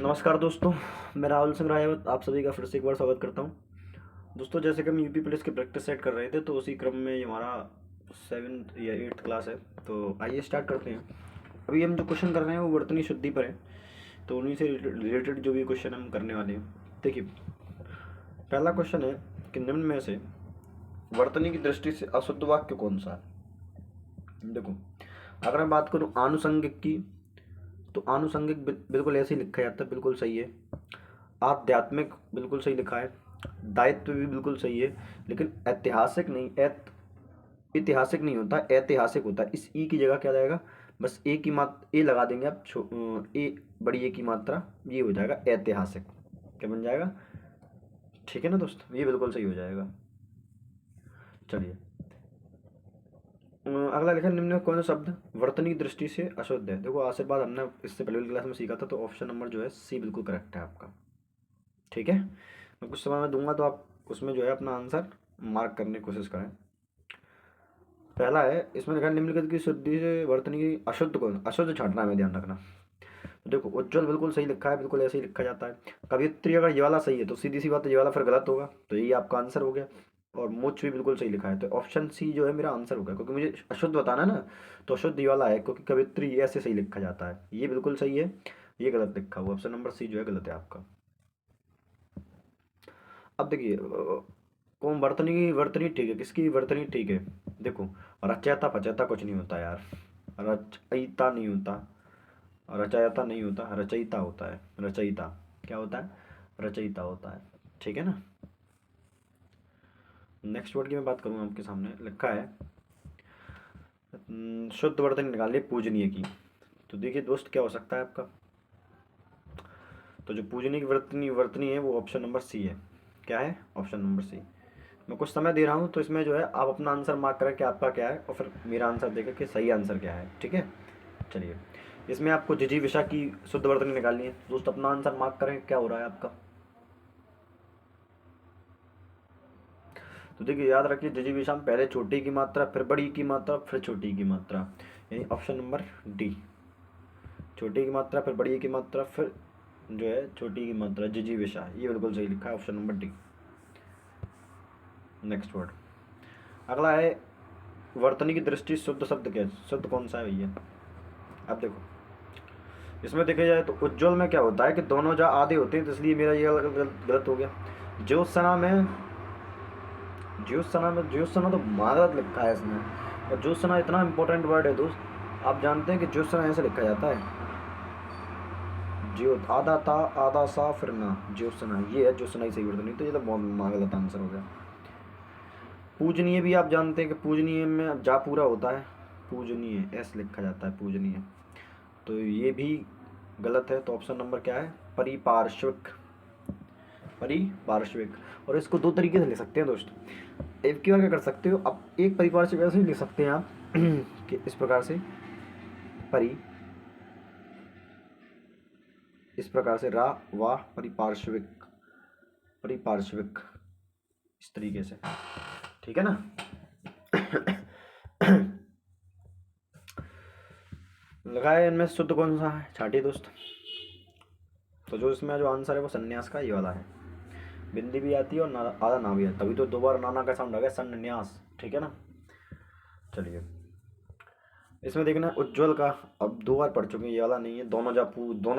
नमस्कार दोस्तों, मैं राहुल सिंह रायवत आप सभी का फिर से एक बार स्वागत करता हूं। दोस्तों, जैसे कि हम यूपी पुलिस की प्रैक्टिस सेट कर रहे थे, तो उसी क्रम में ये हमारा 7th या 8th क्लास है। तो आइए स्टार्ट करते हैं। अभी हम जो क्वेश्चन कर रहे हैं वो वर्तनी शुद्धि पर है, तो उन्हीं से रिलेटेड जो भी क्वेश्चन हम करने वाले हैं। देखिए, पहला क्वेश्चन है कि निम्न में से वर्तनी की दृष्टि से अशुद्ध वाक्य कौन सा है। देखो, अगर मैं बात करूँ आनुषंगिक की, तो आनुषंगिक बिल्कुल ऐसे ही लिखा जाता है, बिल्कुल सही है। आध्यात्मिक बिल्कुल सही लिखा है। दायित्व भी बिल्कुल सही है। लेकिन ऐतिहासिक नहीं, ऐतिहासिक नहीं होता, ऐतिहासिक होता है। इस ई की जगह क्या जाएगा, बस ए की मात्रा ए लगा देंगे आप, ए बड़ी ए की मात्रा, ये हो जाएगा ऐतिहासिक। क्या बन जाएगा, ठीक है ना दोस्त, ये बिल्कुल सही हो जाएगा। चलिए, अगला लिखा, निम्न में कौन सा शब्द वर्तनी की दृष्टि से अशुद्ध है। देखो, आशीर्वाद हमने इससे पहले वाली क्लास में सीखा था, तो ऑप्शन नंबर जो है सी बिल्कुल करेक्ट है आपका। ठीक है, मैं कुछ समय में दूंगा, तो आप उसमें जो है अपना आंसर मार्क करने की कोशिश करें। पहला है, इसमें लिखा है निम्नलिखित की शुद्धि से वर्तनी की अशुद्ध कौन, अशुद्ध छांटना में ध्यान रखना। तो देखो, उज्ज्वल बिल्कुल सही लिखा है, बिल्कुल ऐसे ही लिखा जाता है। कवियत्री, अगर ये वाला सही है तो सीधी सी बात है, ये वाला फिर गलत होगा, तो यही आपका आंसर हो गया। और मुझ भी बिल्कुल सही लिखा है, तो ऑप्शन सी जो है मेरा आंसर होगा, क्योंकि मुझे अशुद्ध बताना है ना, तो अशुद्ध ये वाला है, क्योंकि कवियत्री ये ऐसे सही लिखा जाता है। ये बिल्कुल सही है, ये गलत लिखा हुआ, ऑप्शन नंबर सी जो है गलत है आपका। अब देखिए, कौन वर्तनी, वर्तनी ठीक है, किसकी वर्तनी ठीक है। देखो, रचयिता पचयता कुछ नहीं होता यार, रचयिता नहीं होता, रचयिता नहीं होता, रचयिता होता है। रचयिता क्या होता है, रचयिता होता है। ठीक है ना। नेक्स्ट वर्ड की मैं बात करूँ, आपके सामने लिखा है शुद्ध वर्तनी निकालिए पूजनीय की। तो देखिए दोस्त, क्या हो सकता है आपका, तो जो पूजनीय की वर्तनी वर्तनी है वो ऑप्शन नंबर सी है। क्या है, ऑप्शन नंबर सी। मैं कुछ समय दे रहा हूँ, तो इसमें जो है आप अपना आंसर मार्क करें कि आपका क्या है, और फिर मेरा आंसर देखें कि सही आंसर क्या है। ठीक है, चलिए, इसमें आपको जिजी विषा की शुद्ध वर्तनी निकालनी है। दोस्त, अपना आंसर मार्क करें, क्या हो रहा है आपका। तो देखिए, याद रखिए, जिजी विषा में पहले छोटी की मात्रा, फिर बड़ी की मात्रा, फिर छोटी की मात्रा, यानी ऑप्शन नंबर डी। छोटी की मात्रा, फिर बड़ी की मात्रा, फिर जो है छोटी की मात्रा, जिजी विषा, ये बिल्कुल सही लिखा है, option number D. Next word, अगला है वर्तनी की दृष्टि से शुद्ध शब्द क्या है, शुद्ध कौन सा है भैया। अब देखो, इसमें देखा जाए तो उज्ज्वल में क्या होता है कि दोनों जा आधे होते हैं, तो इसलिए मेरा ये गलत हो गया। ज्योत्सना में, ज्योत्सना तो महारत लिखा है इसमें, और ज्योत्सना इतना इंपॉर्टेंट वर्ड है दोस्त, आप जानते हैं कि ज्योत्सना ऐसे लिखा जाता है, ज्योत आधा ता आधा सा फिर ना, ज्योत्सना, ये है ज्योत्सना ही सही वर्ड, नहीं तो ये तो बहुत गलत आंसर हो गया। पूजनीय भी आप जानते हैं कि पूजनीय में जा पूरा होता है, पूजनीय ऐसे लिखा जाता है, पूजनीय, तो ये भी गलत है। तो ऑप्शन नंबर क्या है, परिपार्श्विक, परिपार्श्विक। और इसको दो तरीके से लिख सकते हैं दोस्त। एक की बार क्या कर सकते हो, अब एक परिपार्श्विक ऐसे ही लिख सकते हैं आप कि इस प्रकार से, परि, इस प्रकार से रा वाह परिपार्श्विक, परिपार्श्विक, इस तरीके से। ठीक है ना। लगाए, इनमें शुद्ध कौन सा है, छाटी दोस्त। तो जो इसमें जो आंसर है वो संन्यास का ये वाला है। बिंदी भी आती है और ना, आधा ना भी आता, तभी तो दो बार नाना का साउंड आ गया, संन्यास। ठीक है ना। चलिए, इसमें देखना उज्ज्वल का, अब दो बार पढ़ चुके हैं, ये वाला नहीं है, दोनों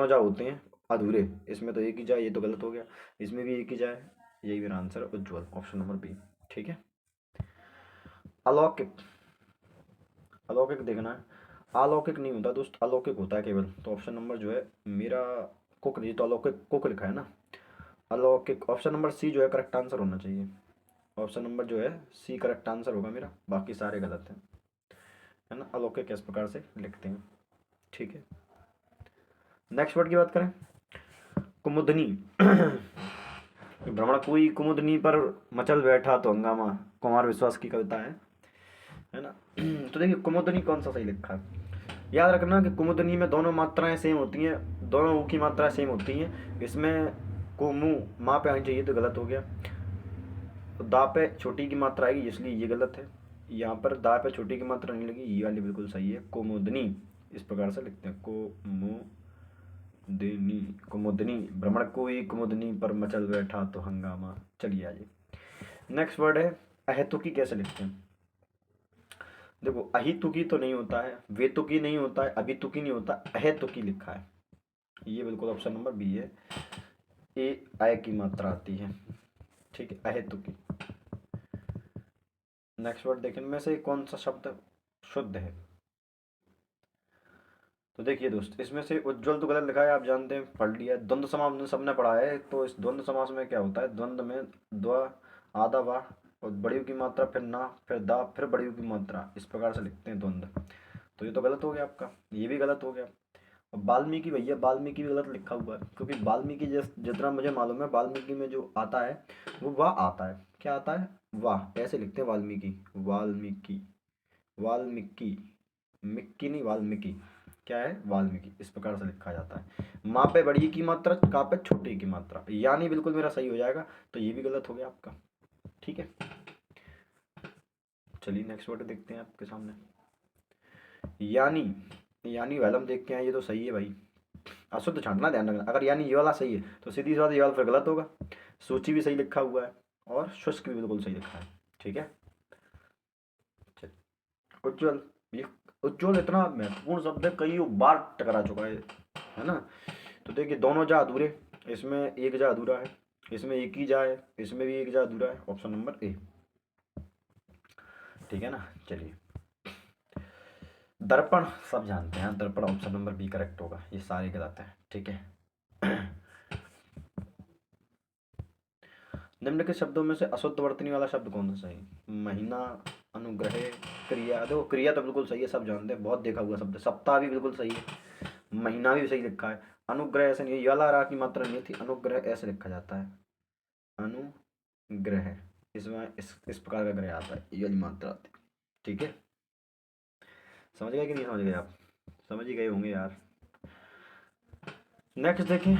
जा होते हैं अधूरे, इसमें तो एक ही जाए, ये तो गलत हो गया, इसमें भी एक ही जाए, यही मेरा आंसर है उज्ज्वल, ऑप्शन नंबर बी। ठीक है। अलौकिक, अलौकिक देखना है, अलौकिक नहीं होता दोस्त, अलौकिक होता है केवल, तो ऑप्शन नंबर जो है मेरा कुक, नहीं तो अलौकिक कुक लिखा है ना, अलौकिक, ऑप्शन नंबर सी जो है करेक्ट आंसर होना चाहिए। ऑप्शन नंबर जो है सी करेक्ट आंसर होगा मेरा, बाकी सारे गलत हैं, है ना। अलौकिक इस प्रकार से लिखते हैं। ठीक है, नेक्स्ट वर्ड की बात करें, कुमुदनी। भ्रमण कोई कुमुदनी पर मचल बैठा तो हंगामा, कुमार विश्वास की कविता है ना। तो देखिए, कुमुदनी कौन सा सही लिखा है, याद रखना कि कुमुदनी में दोनों मात्राएं सेम होती हैं, दोनों ऊ की मात्राएं सेम होती हैं। इसमें को मुँह माँ पे आनी चाहिए, तो गलत हो गया। तो दा पे छोटी की मात्रा आएगी, इसलिए ये गलत है। यहाँ पर दा पे छोटी की मात्रा नहीं लगी, ये वाली बिल्कुल सही है, कुमुदनी, इस प्रकार से लिखते हैं, कुमुदनी। देनी कुमुदनी, भ्रमण कोई कुमुदनी पर मचल बैठा तो हंगामा। चलिए आइए, नेक्स्ट वर्ड है अहेतुकी। कैसे लिखते हैं? देखो, अहितुकी तो नहीं होता है, वेतुकी नहीं होता है, अभितुकी नहीं होता, अहेतुकी लिखा है। ये बिल्कुल ऑप्शन नंबर बी है। ए आय की मात्रा आती है, ठीक है, अहेतुकी। नेक्स्ट वर्ड देखें, इनमें से कौन सा शब्द शुद्ध है? तो देखिए दोस्त, इसमें से उज्ज्वल तो गलत लिखा है, आप जानते हैं, पढ़ लिया है। द्वंद्व समास हमने सबने पढ़ा है, तो इस द्वंद्व समास में क्या होता है? द्वंद्व में द्व, आधा वा और बड़ी की मात्रा, फिर ना, फिर दा, फिर बड़ी की मात्रा, इस प्रकार से लिखते हैं द्वंद्व। तो ये तो गलत हो गया आपका, ये भी गलत हो गया। और वाल्मीकि, भैया वाल्मीकि भी गलत लिखा हुआ है, क्योंकि वाल्मीकि जितना मुझे मालूम है, वाल्मीकि में जो आता है वो वाह आता है। क्या आता है? वाह। ऐसे लिखते हैं वाल्मीकि, वाल्मीकि, वाल्मीकि, मिक्की नहीं, वाल्मीकि। क्या है? वाल्मीकि। इस प्रकार से लिखा जाता है। माँ पे बड़ी की मात्रा, का पे छोटी की मात्रा, यानी बिल्कुल मेरा सही हो जाएगा। तो ये भी गलत हो गया आपका, ठीक है। चलिए नेक्स्ट वर्ड देखते हैं आपके सामने, यानी। यानी वाला हम देख के आए, ये तो सही है भाई, अशुद्ध छांटना, ध्यान रखना। अगर यानी ये वाला सही है तो सीधी सी बात, ये वाला फिर गलत होगा। सूची भी सही लिखा हुआ है और शुष्क भी बिल्कुल सही लिखा है, ठीक है। उज्ज्वल, ये उज्ज्वल इतना महत्वपूर्ण शब्द है, कई बार टकरा चुका है ना। तो देखिए, दोनों जा अधूरे, इसमें एक जा अधूरा है, इसमें एक ही जा है, इसमें भी एक जा अधूरा है। ऑप्शन नंबर ए, ठीक है ना। चलिए, दर्पण सब जानते हैं, दर्पण ऑप्शन नंबर बी करेक्ट होगा, ये सारे गलत हैं, ठीक है। निम्नलिखित शब्दों में से अशुद्ध वर्तनी वाला शब्द कौन सा सही? महीना, अनुग्रह, क्रिया। देखो, क्रिया तो बिल्कुल सही है, सब जानते हैं, बहुत देखा हुआ शब्द। सप्ताह भी बिल्कुल सही है, महीना भी सही लिखा है। अनुग्रह ऐसे नहीं है, यला रा की मात्रा नहीं थी, अनुग्रह ऐसे लिखा जाता है, अनुग्रह। इसमें इस प्रकार का ग्रह आता है, ये वाली मात्रा आती है, ठीक है। समझ गए कि नहीं समझ गए? आप समझ ही गए होंगे यार। नेक्स्ट देखें,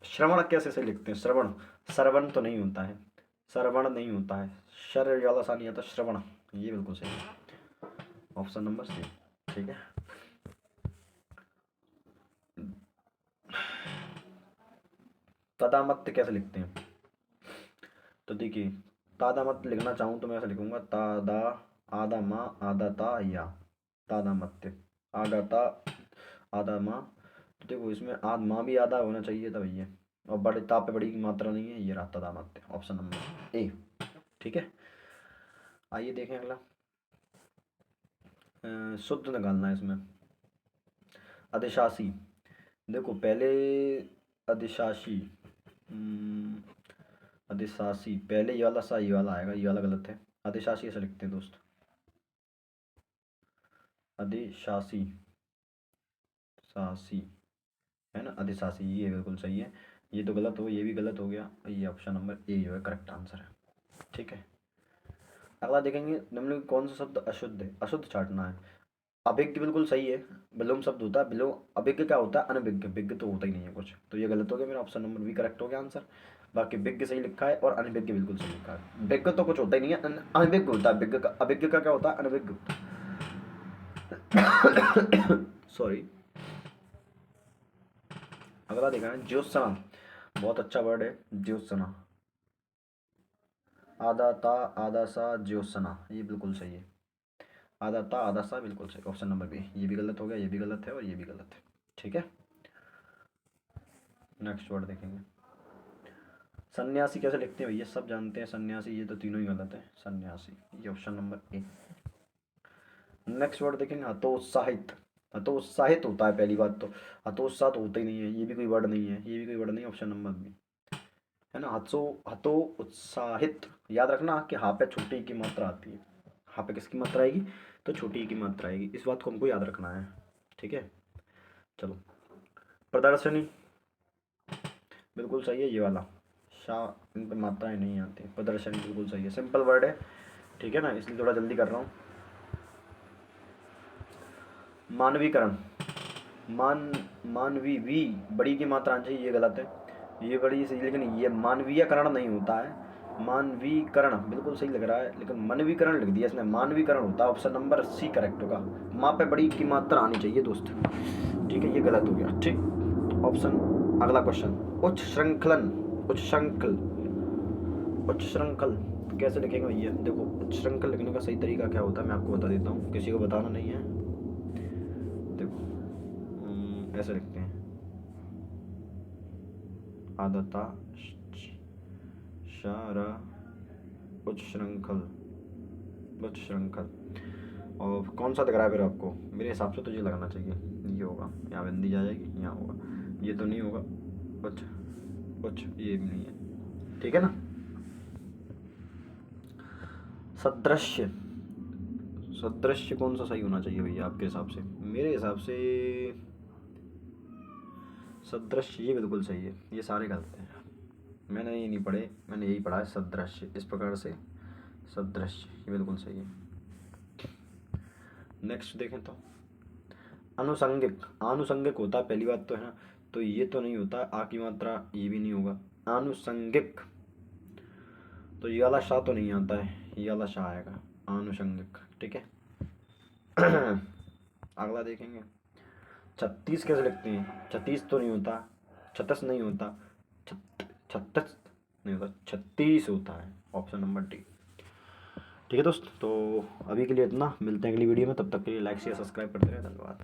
श्रवण कैसे से लिखते हैं? श्रवण, श्रवण तो नहीं होता है, श्रवण नहीं होता है, शर वाला सा नहीं आता, श्रवण। ये बिल्कुल सही है, ऑप्शन नंबर सी, ठीक है। तदामत्य कैसे लिखते हैं? तो देखिए, तादामत्य लिखना चाहूँ तो मैं ऐसा लिखूंगा, तादा, आधा माँ, आधा ता, या तादामत्य, आधा ता, आधा माँ। तो देखो, इसमें आध माँ भी आधा होना चाहिए था भैया, और बड़े ताप पे बड़ी की मात्रा नहीं है, ये रहा तादामत्य, ऑप्शन नंबर ए, ठीक है। आइए देखें अगला, शुद्ध निकालना है इसमें। अधिशासी, देखो पहले अधिशासी, अधिशासी, पहले ये वाला सा, ये वाला आएगा, ये वाला गलत है। अधिशासी ऐसे लिखते हैं दोस्त, अधिशासी, शासी, है ना, अधिशासी, ये बिल्कुल सही है। ये तो गलत हो, ये भी गलत हो गया, ये ऑप्शन नंबर ए जो है करेक्ट आंसर है, ठीक है। अगला देखेंगे, निम्नलिखित कौन सा शब्द अशुद्ध है? अशुद्ध छाटना है। अभिज्ञ बिल्कुल सही है, विलोम शब्द होता है, विलोम। अभिज्ञ क्या होता है? अनभिज्ञ। विज्ञ तो होता ही नहीं है कुछ, तो ये गलत हो गया, मेरा ऑप्शन नंबर बी करेक्ट हो गया आंसर। बाकी विज्ञ सही लिखा है और अनभिज्ञ बिल्कुल सही लिखा है। विज्ञ तो कुछ होता ही नहीं है, अनभिज्ञ होता है विज्ञ का। अभिज्ञ का क्या होता है? अनभिज्ञ होता है। सॉरी। अगला देखा है, ज्योत्सना, बहुत अच्छा वर्ड है ज्योत्सना, आधा ता, आधा सा, ज्योत्सना, ये बिल्कुल सही है। आधा ता, आधा सा, बिल्कुल सही, ऑप्शन नंबर बी। ये भी गलत हो गया, ये भी गलत है और ये भी गलत है, ठीक है। नेक्स्ट वर्ड देखेंगे, सन्यासी कैसे लिखते हैं भैया? सब जानते हैं सन्यासी, ये तो तीनों ही गलत है, सन्यासी, ये option number A. Next word देखेंगे, हतोत्साहित। हतोत्साहित होता है पहली बात तो, हतोत्साह तो होता ही नहीं है, ये भी कोई वर्ड नहीं है, ये भी कोई वर्ड नहीं, ऑप्शन नंबर बी, है ना। हतो उत्साहित, याद रखना कि हाँ पे छोटी की मात्रा आती है, हाँ पे किसकी मात्रा आएगी? तो छोटी की मात्रा आएगी, इस बात को हमको याद रखना है, ठीक है। चलो, प्रदर्शनी बिल्कुल सही है, ये वाला शाह, इन पर मात्राएं नहीं आती, प्रदर्शनी बिल्कुल सही है, सिंपल वर्ड है, ठीक है ना, इसलिए थोड़ा जल्दी कर रहा हूँ। मानवीकरण, मानवी, वी बड़ी की मात्रा आनी चाहिए, ये गलत है, ये बड़ी सही, लेकिन ये मानवीयकरण नहीं होता है, मानवीकरण बिल्कुल सही लग रहा है, लेकिन मानवीकरण लिख दिया इसने, मानवीकरण होता है, ऑप्शन नंबर सी करेक्ट होगा। माँ पे बड़ी की मात्रा आनी चाहिए दोस्त, ठीक है, ये गलत हो गया, ठीक। ऑप्शन। अगला क्वेश्चन, उच्च श्रृंखलन, उच्च श्रृंखल, उच्च श्रृंखल कैसे लिखेंगे भैया? देखो उच्च श्रृंखल लिखने का सही तरीका क्या होता है मैं आपको बता देता हूँ, किसी को बताना नहीं है। देखो ऐसे लिखते हैं, आदता शारा उच्च श्रृंखल, उच्च श्रृंखल। और कौन सा दिख रहा है फिर आपको? मेरे हिसाब से तो ये लगना चाहिए, ये होगा, यहाँ बिंदी जा जाएगी, यहाँ होगा, ये तो नहीं होगा, उच्च उच्च ये भी नहीं है, ठीक है ना। सदृश्य, सदृश्य कौन सा सही होना चाहिए भैया आपके हिसाब से? मेरे हिसाब से सदृश्य ये बिल्कुल सही है, ये सारे गलत हैं। मैंने ये नहीं पढ़े, मैंने यही पढ़ा है सदृश्य, इस प्रकार से सदृश्य, ये बिल्कुल सही है। नेक्स्ट देखें तो अनुसंगिक, आनुसंगिक होता है पहली बात तो, है ना, तो ये तो नहीं होता, आ की मात्रा ये भी नहीं होगा। आनुसंगिक तो ये वाला शाह तो नहीं आता है, ये वाला शाह आएगा, आनुषंगिक, ठीक है। अगला देखेंगे, 36 कैसे लिखते हैं? 36 तो नहीं होता, 36 नहीं होता, 36 नहीं होता, 36 होता है, ऑप्शन नंबर डी, ठीक है दोस्त। तो अभी के लिए इतना, मिलते हैं अगली वीडियो में, तब तक के लिए लाइक शेयर सब्सक्राइब करते रहे, धन्यवाद।